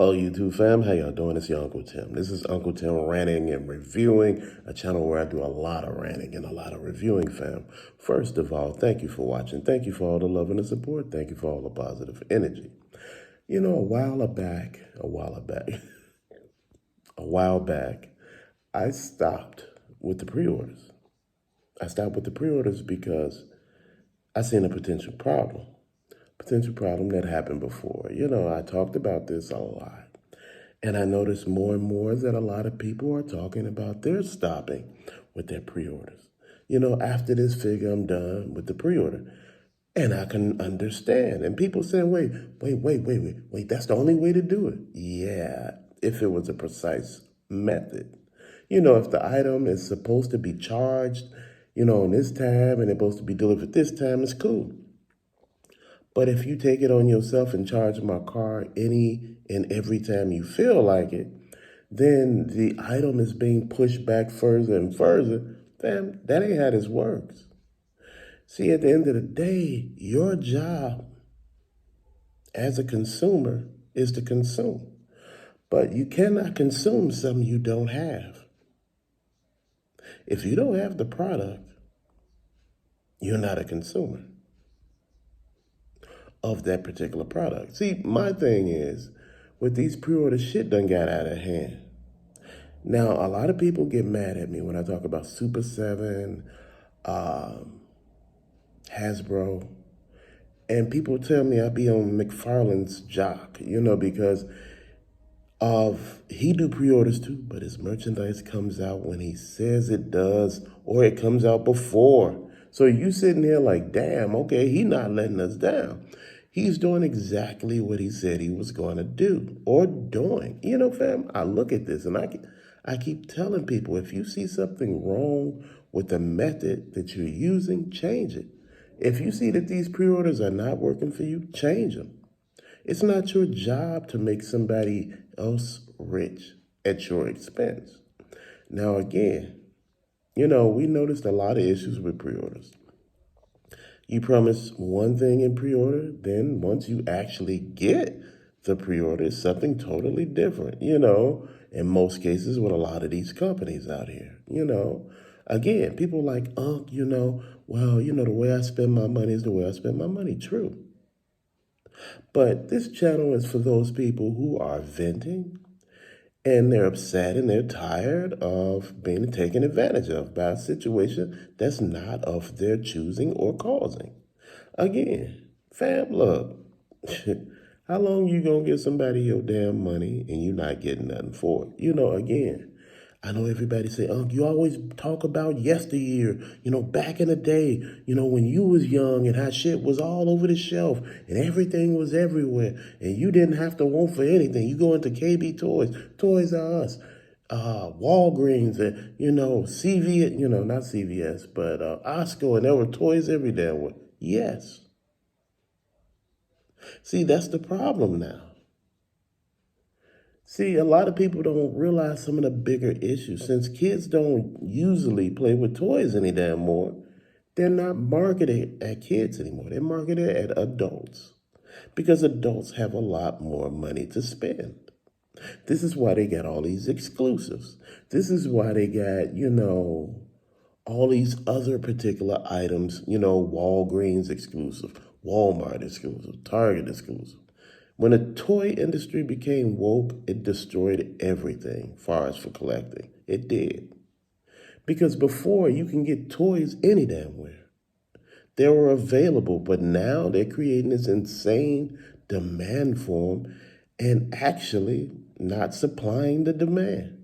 Oh, YouTube fam, how y'all doing? It's your Uncle Tim. This is Uncle Tim ranting and reviewing, a channel where I do a lot of ranting and a lot of reviewing, fam. First of all, thank you for watching. Thank you for all the love and the support. Thank you for all the positive energy. You know, a while back, I stopped with the pre-orders. I stopped with the pre-orders because I seen a potential problem that happened before. You know, I talked about this a lot. And I notice more and more that a lot of people are talking about they're stopping with their pre-orders. You know, after this figure, I'm done with the pre-order. And I can understand. And people saying, wait, that's the only way to do it. Yeah, if it was a precise method. You know, if the item is supposed to be charged, you know, on this time and it's supposed to be delivered this time, it's cool. But if you take it on yourself and charge my car any and every time you feel like it, then the item is being pushed back further and further. Fam, that ain't how this works. See, at the end of the day, your job as a consumer is to consume. But you cannot consume something you don't have. If you don't have the product, you're not a consumer of that particular product. See, my thing is, with these pre-order shit done got out of hand. Now, a lot of people get mad at me when I talk about Super 7, Hasbro, and people tell me I be on McFarlane's jock, you know, because he do pre-orders too, but his merchandise comes out when he says it does, or it comes out before. So you sitting here like, damn, okay, he not letting us down. He's doing exactly what he said he was going to do or doing. You know, fam, I look at this and I keep telling people, if you see something wrong with the method that you're using, change it. If you see that these pre-orders are not working for you, change them. It's not your job to make somebody else rich at your expense. Now, again, you know, we noticed a lot of issues with pre-orders. You promise one thing in pre-order, then once you actually get the pre-order, it's something totally different, you know, in most cases with a lot of these companies out here, you know. Again, people like, you know, well, you know, the way I spend my money is the way I spend my money. True. But this channel is for those people who are venting and they're upset and they're tired of being taken advantage of by a situation that's not of their choosing or causing. Again, fam, look, how long you gonna give somebody your damn money and you not getting nothing for it? You know, again, I know everybody say, you always talk about yesteryear, you know, back in the day, you know, when you was young and how shit was all over the shelf and everything was everywhere and you didn't have to want for anything. You go into KB Toys, Toys R Us, Walgreens, and, you know, CVS, you know, not CVS, but Osco, and there were toys every damn way. Yes. See, that's the problem now. See, a lot of people don't realize some of the bigger issues. Since kids don't usually play with toys any damn more, they're not marketed at kids anymore. They're marketed at adults because adults have a lot more money to spend. This is why they got all these exclusives. This is why they got, you know, all these other particular items, you know, Walgreens exclusive, Walmart exclusive, Target exclusive. When the toy industry became woke, it destroyed everything far as for collecting. It did. Because before, you can get toys any damn where. They were available, but now they're creating this insane demand for them and actually not supplying the demand.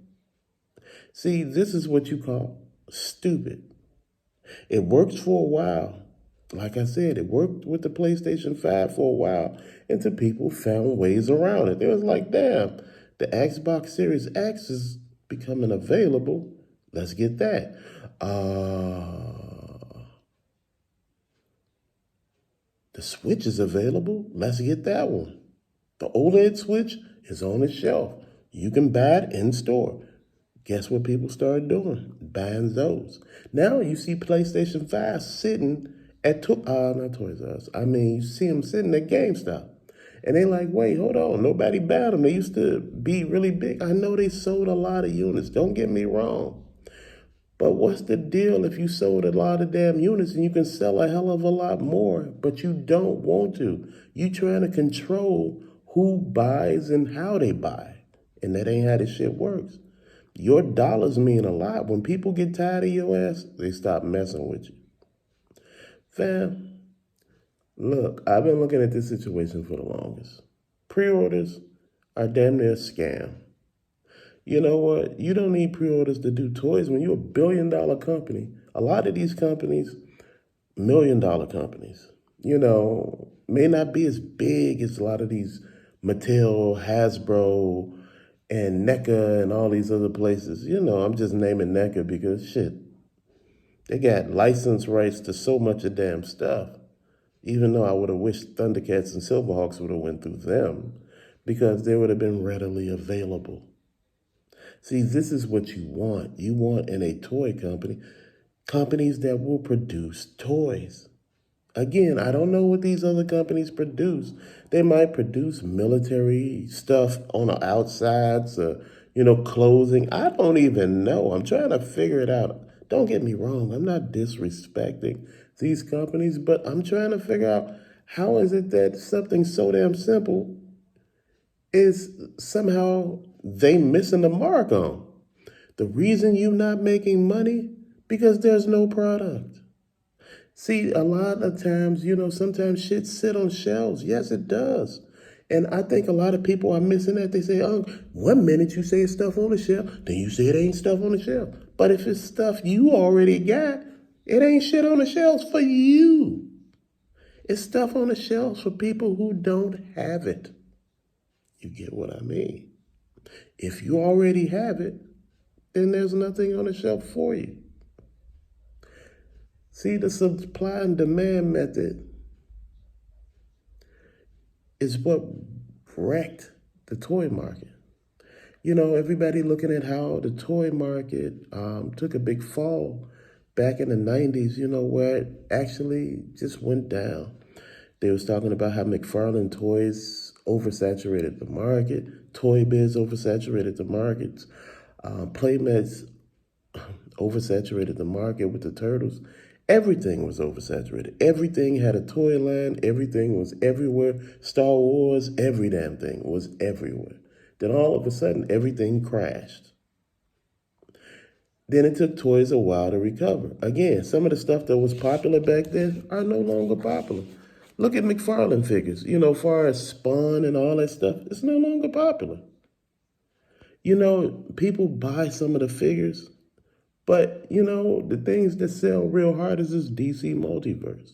See, this is what you call stupid. It works for a while. Like I said, it worked with the PlayStation 5 for a while until people found ways around it. It was like, damn, the Xbox Series X is becoming available. Let's get that. The Switch is available. Let's get that one. The OLED Switch is on the shelf. You can buy it in store. Guess what people started doing? Buying those. Now you see PlayStation 5 sitting at, not Toys R Us. I mean, you see them sitting at GameStop. And they like, wait, hold on, nobody bought them. They used to be really big. I know they sold a lot of units. Don't get me wrong. But what's the deal if you sold a lot of damn units and you can sell a hell of a lot more, but you don't want to? You trying to control who buys and how they buy. And that ain't how this shit works. Your dollars mean a lot. When people get tired of your ass, they stop messing with you. Fam, look, I've been looking at this situation for the longest. Pre-orders are damn near a scam. You know what? You don't need pre-orders to do toys when you're a $1 billion company. A lot of these companies, $1 million companies, may not be as big as a lot of these Mattel, Hasbro, and NECA and all these other places. I'm just naming NECA because shit, they got license rights to so much of damn stuff. Even though I would have wished Thundercats and Silverhawks would have went through them because they would have been readily available. See, this is what you want. You want in a toy company, companies that will produce toys. Again, I don't know what these other companies produce. They might produce military stuff on the outsides, clothing. I don't even know. I'm trying to figure it out. Don't get me wrong. I'm not disrespecting these companies, but I'm trying to figure out how is it that something so damn simple is somehow they missing the mark on. The reason you not making money, because there's no product. See, a lot of times, sometimes shit sit on shelves. Yes, it does. And I think a lot of people are missing that. They say, oh, 1 minute you say it's stuff on the shelf, then you say it ain't stuff on the shelf. But if it's stuff you already got, it ain't shit on the shelves for you. It's stuff on the shelves for people who don't have it. You get what I mean? If you already have it, then there's nothing on the shelf for you. See, the supply and demand method is what wrecked the toy market. Everybody looking at how the toy market took a big fall back in the 90s, where it actually just went down. They was talking about how McFarlane Toys oversaturated the market, Toy Biz oversaturated the markets, Playmates oversaturated the market with the Turtles. Everything was oversaturated. Everything had a toy line. Everything was everywhere. Star Wars, every damn thing was everywhere. Then all of a sudden, everything crashed. Then it took toys a while to recover. Again, some of the stuff that was popular back then are no longer popular. Look at McFarlane figures. Far as Spawn and all that stuff, it's no longer popular. People buy some of the figures, but, the things that sell real hard is this DC multiverse.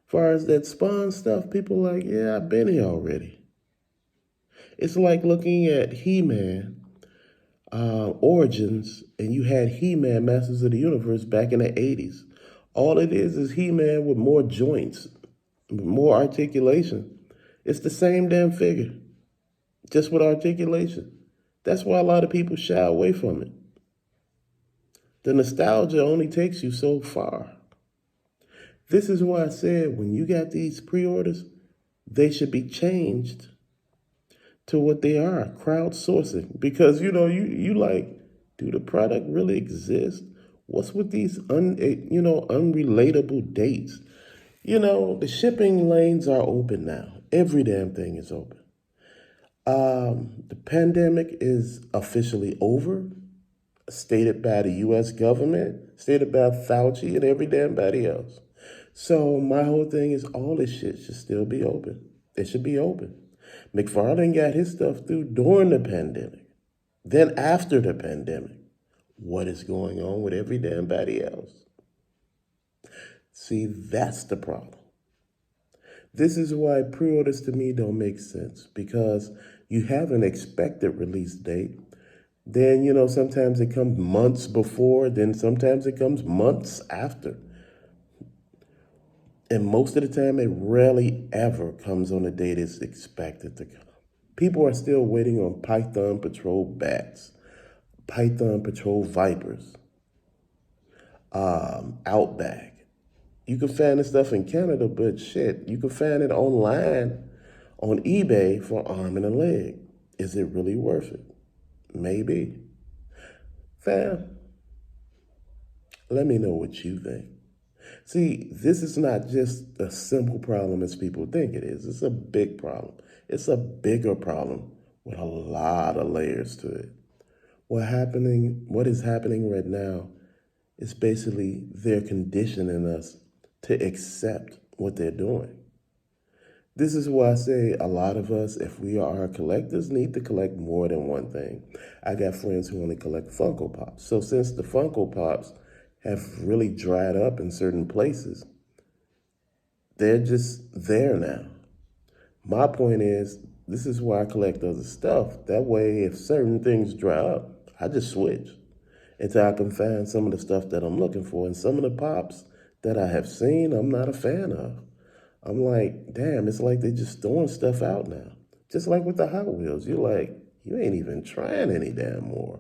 Far as that Spawn stuff, people like, yeah, I've been here already. It's like looking at He-Man Origins, and you had He-Man Masters of the Universe back in the 80s. All it is He-Man with more joints, more articulation. It's the same damn figure, just with articulation. That's why a lot of people shy away from it. The nostalgia only takes you so far. This is why I said when you got these pre-orders, they should be changed to what they are, crowdsourcing. Because, you like, do the product really exist? What's with these unrelatable dates? The shipping lanes are open now. Every damn thing is open. The pandemic is officially over, stated by the U.S. government, stated by Fauci and every damn body else. So my whole thing is all this shit should still be open. It should be open. McFarlane got his stuff through during the pandemic. Then after the pandemic, what is going on with every damn body else? See, that's the problem. This is why pre-orders to me don't make sense, because you have an expected release date. Then, sometimes it comes months before, then sometimes it comes months after. And most of the time, it rarely ever comes on the date it's expected to come. People are still waiting on Python Patrol bats, Python Patrol Vipers, Outback. You can find this stuff in Canada, but shit, you can find it online on eBay for an arm and a leg. Is it really worth it? Maybe. Fam, let me know what you think. See, this is not just a simple problem as people think it is. It's a big problem. It's a bigger problem with a lot of layers to it. What is happening right now is basically they're conditioning us to accept what they're doing. This is why I say a lot of us, if we are collectors, need to collect more than one thing. I got friends who only collect Funko Pops. So since the Funko Pops have really dried up in certain places, they're just there now. My point is, this is why I collect other stuff. That way, if certain things dry up, I just switch until I can find some of the stuff that I'm looking for. And some of the pops that I have seen, I'm not a fan of. I'm like, damn, it's like they're just throwing stuff out now. Just like with the Hot Wheels. You're like, you ain't even trying any damn more.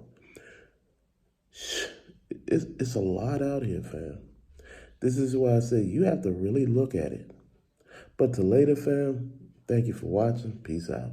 It's a lot out here, fam. This is why I say you have to really look at it. But to later, fam, thank you for watching. Peace out.